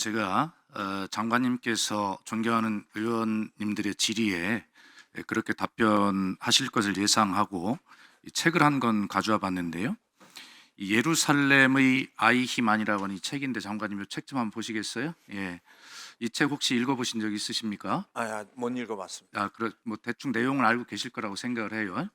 제가 장관님께서 존경하는 의원님들의 질의에 그렇게 답변하실 것을 예상하고 이 책을 한 권 가져와 봤는데요. 이 예루살렘의 아이히만이라고 하는 이 책인데 장관님 이 책 좀 한번 보시겠어요? 예. 이 책 혹시 읽어보신 적 있으십니까? 못 읽어봤습니다. 뭐 대충 내용을 알고 계실 거라고 생각을 해요.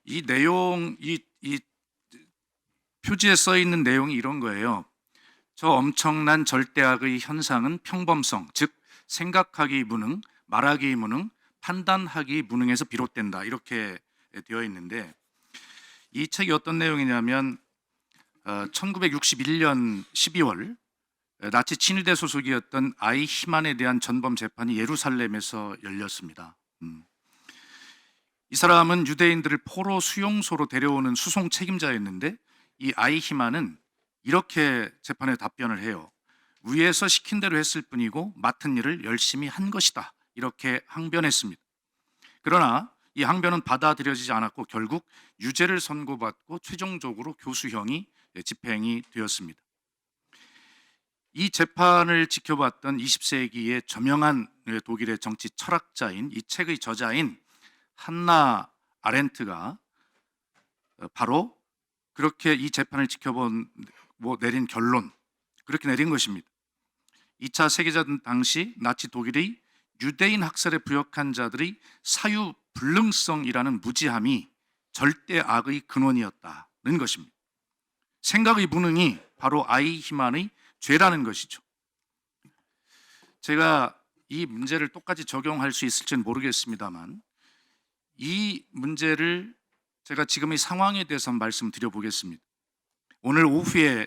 이 내용, 이 표지에 써 있는 내용이 이런 거예요. 저 엄청난 절대악의 현상은 평범성, 즉 생각하기 무능, 말하기 무능, 판단하기 무능에서 비롯된다. 이렇게 되어 있는데 이 책이 어떤 내용이냐면 1961년 12월 나치 친위대 소속이었던 아이히만에 대한 전범 재판이 예루살렘에서 열렸습니다. 이 사람은 유대인들을 포로 수용소로 데려오는 수송 책임자였는데 이 아이히만은 이렇게 재판에 답변을 해요. 위에서 시킨 대로 했을 뿐이고 맡은 일을 열심히 한 것이다. 이렇게 항변했습니다. 그러나 이 항변은 받아들여지지 않았고 결국 유죄를 선고받고 최종적으로 교수형이 집행이 되었습니다. 이 재판을 지켜봤던 20세기의 저명한 독일의 정치 철학자인 이 책의 저자인 한나 아렌트가 바로 그렇게 이 재판을 지켜본 내린 결론, 그렇게 내린 것입니다. 2차 세계대전 당시 나치 독일의 유대인 학살에 부역한 자들의 사유불능성이라는 무지함이 절대 악의 근원이었다는 것입니다. 생각의 무능이 바로 아이히만의 죄라는 것이죠. 제가 이 문제를 똑같이 적용할 수 있을지는 모르겠습니다만 이 문제를 제가 지금의 상황에 대해서 말씀드려 보겠습니다. 오늘 오후에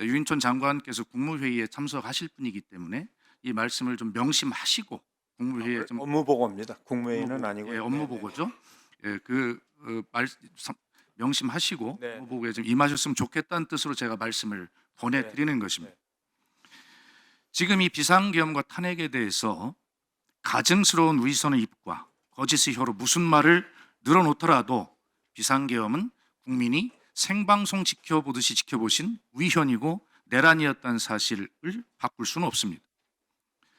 유인촌 장관께서 국무회의에 참석하실 분이기 때문에 이 말씀을 좀 명심하시고 국무회의에 좀 업무보고입니다. 국무회의는 아니고요. 예, 업무보고죠. 예, 명심하시고 네. 업무보고에 좀 임하셨으면 좋겠다는 뜻으로 제가 말씀을 보내드리는 것입니다. 지금 이 비상계엄과 탄핵에 대해서 가증스러운 위선의 입과 거짓의 혀로 무슨 말을 늘어놓더라도 비상계엄은 국민이 생방송 지켜보듯이 지켜보신 위헌이고 내란이었다는 사실을 바꿀 수는 없습니다.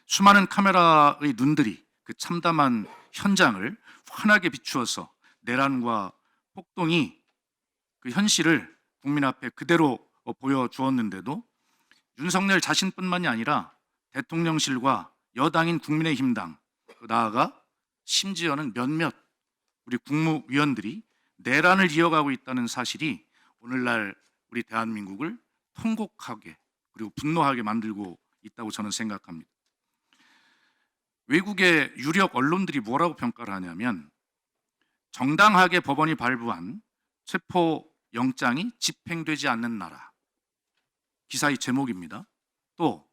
수많은 카메라의 눈들이 그 참담한 현장을 환하게 비추어서 내란과 폭동이 그 현실을 국민 앞에 그대로 보여주었는데도 윤석열 자신뿐만이 아니라 대통령실과 여당인 국민의힘당, 나아가 심지어는 몇몇 우리 국무위원들이 내란을 이어가고 있다는 사실이 오늘날 우리 대한민국을 통곡하게 그리고 분노하게 만들고 있다고 저는 생각합니다. 외국의 유력 언론들이 뭐라고 평가를 하냐면 정당하게 법원이 발부한 체포영장이 집행되지 않는 나라, 기사의 제목입니다. 또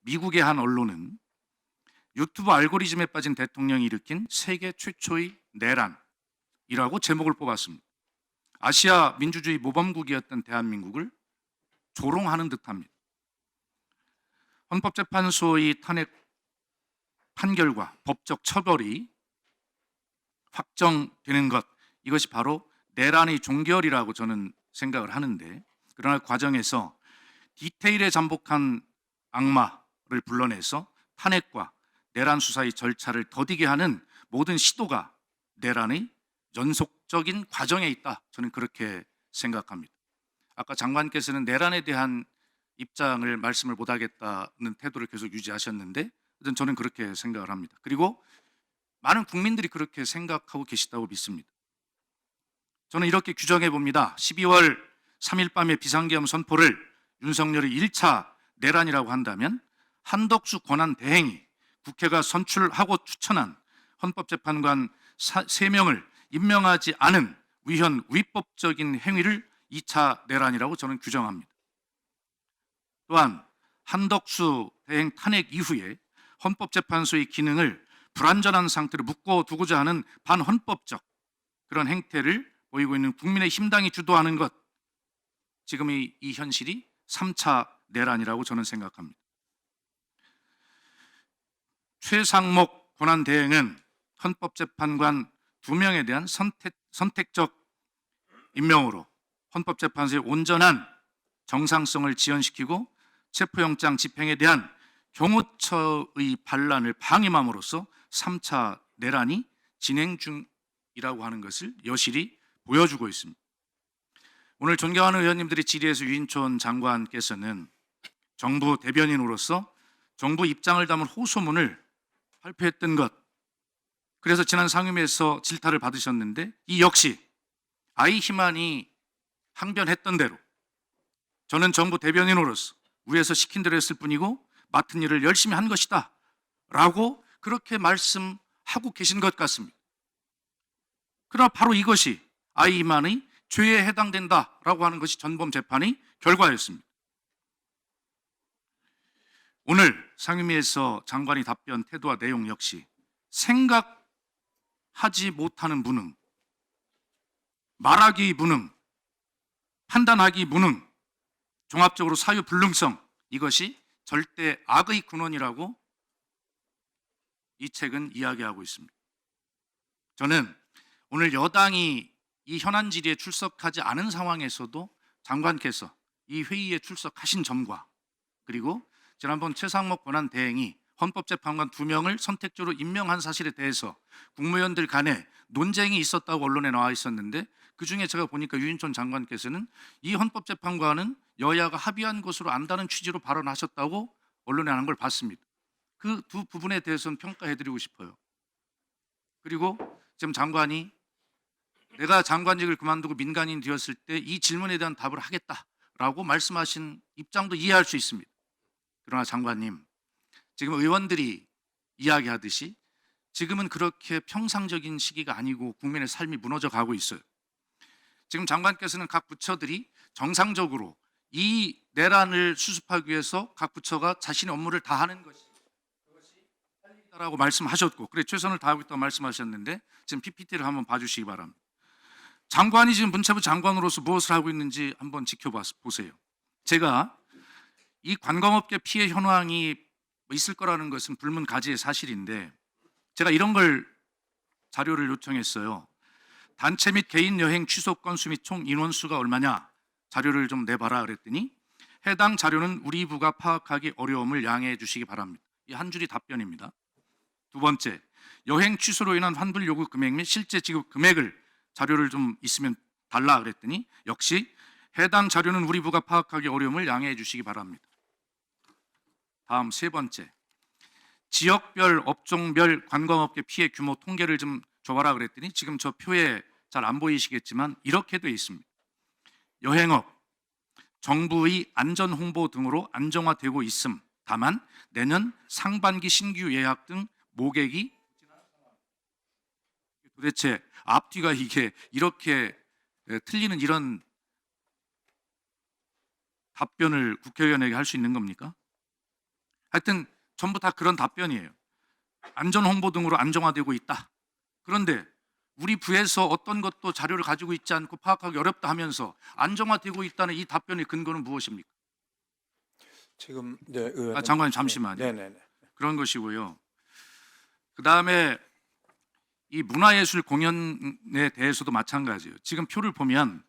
미국의 한 언론은 유튜브 알고리즘에 빠진 대통령이 일으킨 세계 최초의 내란이라고 제목을 뽑았습니다. 아시아 민주주의 모범국이었던 대한민국을 조롱하는 듯합니다. 헌법재판소의 탄핵 판결과 법적 처벌이 확정되는 것, 이것이 바로 내란의 종결이라고 저는 생각을 하는데, 그러나 과정에서 디테일에 잠복한 악마를 불러내서 탄핵과 내란 수사의 절차를 더디게 하는 모든 시도가 내란의 연속적인 과정에 있다. 저는 그렇게 생각합니다. 아까 장관께서는 내란에 대한 입장을 말씀을 못하겠다는 태도를 계속 유지하셨는데 저는 그렇게 생각을 합니다. 그리고 많은 국민들이 그렇게 생각하고 계시다고 믿습니다. 저는 이렇게 규정해 봅니다. 12월 3일 밤의 비상계엄 선포를 윤석열의 1차 내란이라고 한다면 한덕수 권한대행이 국회가 선출하고 추천한 헌법재판관 3명을 임명하지 않은 위헌 위법적인 행위를 2차 내란이라고 저는 규정합니다. 또한 한덕수 대행 탄핵 이후에 헌법재판소의 기능을 불완전한 상태로 묶어두고자 하는 반헌법적 그런 행태를 보이고 있는 국민의힘당이 주도하는 것, 지금의 이 현실이 3차 내란이라고 저는 생각합니다. 최상목 권한대행은 헌법재판관 2명에 대한 선택적 임명으로 헌법재판소의 온전한 정상성을 지연시키고 체포영장 집행에 대한 경호처의 반란을 방임함으로써 3차 내란이 진행 중이라고 하는 것을 여실히 보여주고 있습니다. 오늘 존경하는 의원님들의 질의에서 유인촌 장관께서는 정부 대변인으로서 정부 입장을 담은 호소문을 발표했던 것, 그래서 지난 상임위에서 질타를 받으셨는데 이 역시 아이희만이 항변했던 대로 저는 정부 대변인으로서 위에서 시킨 대로 했을 뿐이고 맡은 일을 열심히 한 것이다 라고 그렇게 말씀하고 계신 것 같습니다. 그러나 바로 이것이 아이희만의 죄에 해당된다라고 하는 것이 전범 재판의 결과였습니다. 오늘 상임위에서 장관이 답변 태도와 내용 역시 생각하지 못하는 무능, 말하기 무능, 판단하기 무능, 종합적으로 사유 불능성, 이것이 절대 악의 근원이라고 이 책은 이야기하고 있습니다. 저는 오늘 여당이 이 현안 질의에 출석하지 않은 상황에서도 장관께서 이 회의에 출석하신 점과 그리고 지난번 최상목 권한대행이 헌법재판관 2명을 선택적으로 임명한 사실에 대해서 국무위원들 간에 논쟁이 있었다고 언론에 나와 있었는데 그중에 제가 보니까 유인촌 장관께서는 이 헌법재판관은 여야가 합의한 것으로 안다는 취지로 발언하셨다고 언론에 하는 걸 봤습니다. 그 두 부분에 대해서는 평가해드리고 싶어요. 그리고 지금 장관이 내가 장관직을 그만두고 민간인 되었을 때 이 질문에 대한 답을 하겠다라고 말씀하신 입장도 이해할 수 있습니다. 그러나 장관님, 지금 의원들이 이야기하듯이 지금은 그렇게 평상적인 시기가 아니고 국민의 삶이 무너져 가고 있어요. 지금 장관께서는 각 부처들이 정상적으로 이 내란을 수습하기 위해서 각 부처가 자신의 업무를 다하는 것이 할 일이다라고 말씀하셨고, 그래 최선을 다하고 있다고 말씀하셨는데 지금 PPT를 한번 봐주시기 바랍니다. 장관이 지금 문체부 장관으로서 무엇을 하고 있는지 한번 지켜보세요. 제가 이 관광업계 피해 현황이 있을 거라는 것은 불문가지의 사실인데 제가 이런 걸 자료를 요청했어요. 단체 및 개인 여행 취소 건수 및 총 인원수가 얼마냐 자료를 좀 내봐라 그랬더니 해당 자료는 우리 부가 파악하기 어려움을 양해해 주시기 바랍니다. 이 한 줄이 답변입니다. 두 번째, 여행 취소로 인한 환불 요구 금액 및 실제 지급 금액을 자료를 좀 있으면 달라 그랬더니 역시 해당 자료는 우리 부가 파악하기 어려움을 양해해 주시기 바랍니다. 다음 세 번째, 지역별 업종별 관광업계 피해 규모 통계를 좀 줘봐라 그랬더니 지금 저 표에 잘 안 보이시겠지만 이렇게 돼 있습니다. 여행업, 정부의 안전 홍보 등으로 안정화되고 있음. 다만 내년 상반기 신규 예약 등 모객이 도대체 앞뒤가 이게 이렇게 틀리는 이런 답변을 국회의원에게 할 수 있는 겁니까? 하여튼 전부 다 그런 답변이에요. 안전 홍보 등으로 안정화되고 있다. 그런데 우리 부에서 어떤 것도 자료를 가지고 있지 않고 파악하기 어렵다 하면서 안정화되고 있다는 이 답변의 근거는 무엇입니까? 지금 의원님. 장관님 잠시만요. 네네네. 그런 것이고요. 그 다음에 이 문화예술 공연에 대해서도 마찬가지예요. 지금 표를 보면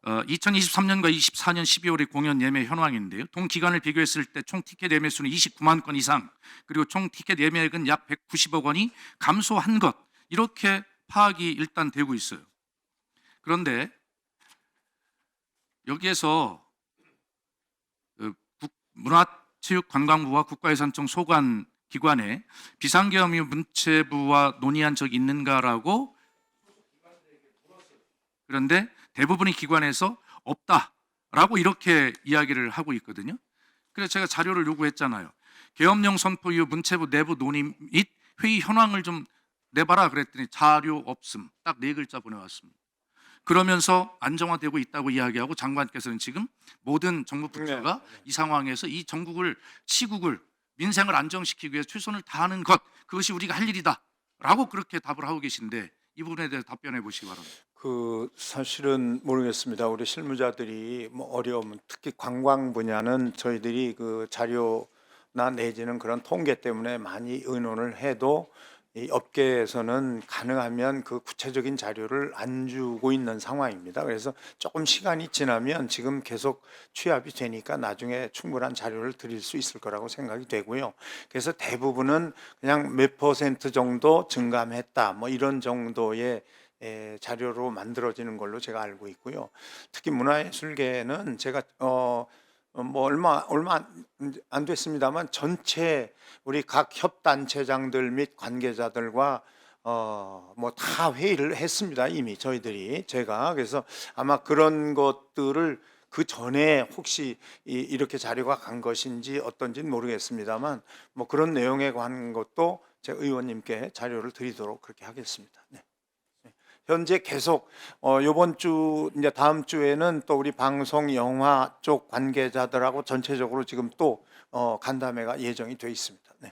2023년과 24년 12월의 공연 예매 현황인데요. 동기간을 비교했을 때 총 티켓 예매 수는 29만 건 이상, 그리고 총 티켓 예매액은 약 190억 원이 감소한 것, 이렇게 파악이 일단 되고 있어요. 그런데 여기에서 문화체육관광부와 국가유산청 소관 기관에 비상계엄이 문체부와 논의한 적이 있는가라고, 그런데 대부분의 기관에서 없다라고 이렇게 이야기를 하고 있거든요. 그래서 제가 자료를 요구했잖아요. 계엄령 선포 이후 문체부 내부 논의 및 회의 현황을 좀 내봐라 그랬더니 자료 없음, 딱 4글자 보내왔습니다. 그러면서 안정화되고 있다고 이야기하고 장관께서는 지금 모든 정부 부처가 이 상황에서 이 전국을, 시국을, 민생을 안정시키기 위해 최선을 다하는 것, 그것이 우리가 할 일이다 라고 그렇게 답을 하고 계신데 이 부분에 대해서 답변해 보시기 바랍니다. 사실은 모르겠습니다. 우리 실무자들이 뭐 어려움, 특히 관광 분야는 저희들이 그 자료나 내지는 그런 통계 때문에 많이 의논을 해도 이 업계에서는 가능하면 그 구체적인 자료를 안 주고 있는 상황입니다. 그래서 조금 시간이 지나면 지금 계속 취합이 되니까 나중에 충분한 자료를 드릴 수 있을 거라고 생각이 되고요. 그래서 대부분은 그냥 몇 % 정도 증감했다, 뭐 이런 정도의 자료로 만들어지는 걸로 제가 알고 있고요. 특히 문화예술계는 제가 뭐 얼마 안 됐습니다만 전체 우리 각 협단체장들 및 관계자들과 뭐 다 회의를 했습니다. 이미 저희들이 제가 그래서 아마 그런 것들을 그 전에 혹시 이렇게 자료가 간 것인지 어떤지는 모르겠습니다만 뭐 그런 내용에 관한 것도 제 의원님께 자료를 드리도록 그렇게 하겠습니다. 네. 현재 계속 요번 주 이제 다음 주에는 또 우리 방송 영화 쪽 관계자들하고 전체적으로 지금 또 간담회가 예정이 돼 있습니다. 네.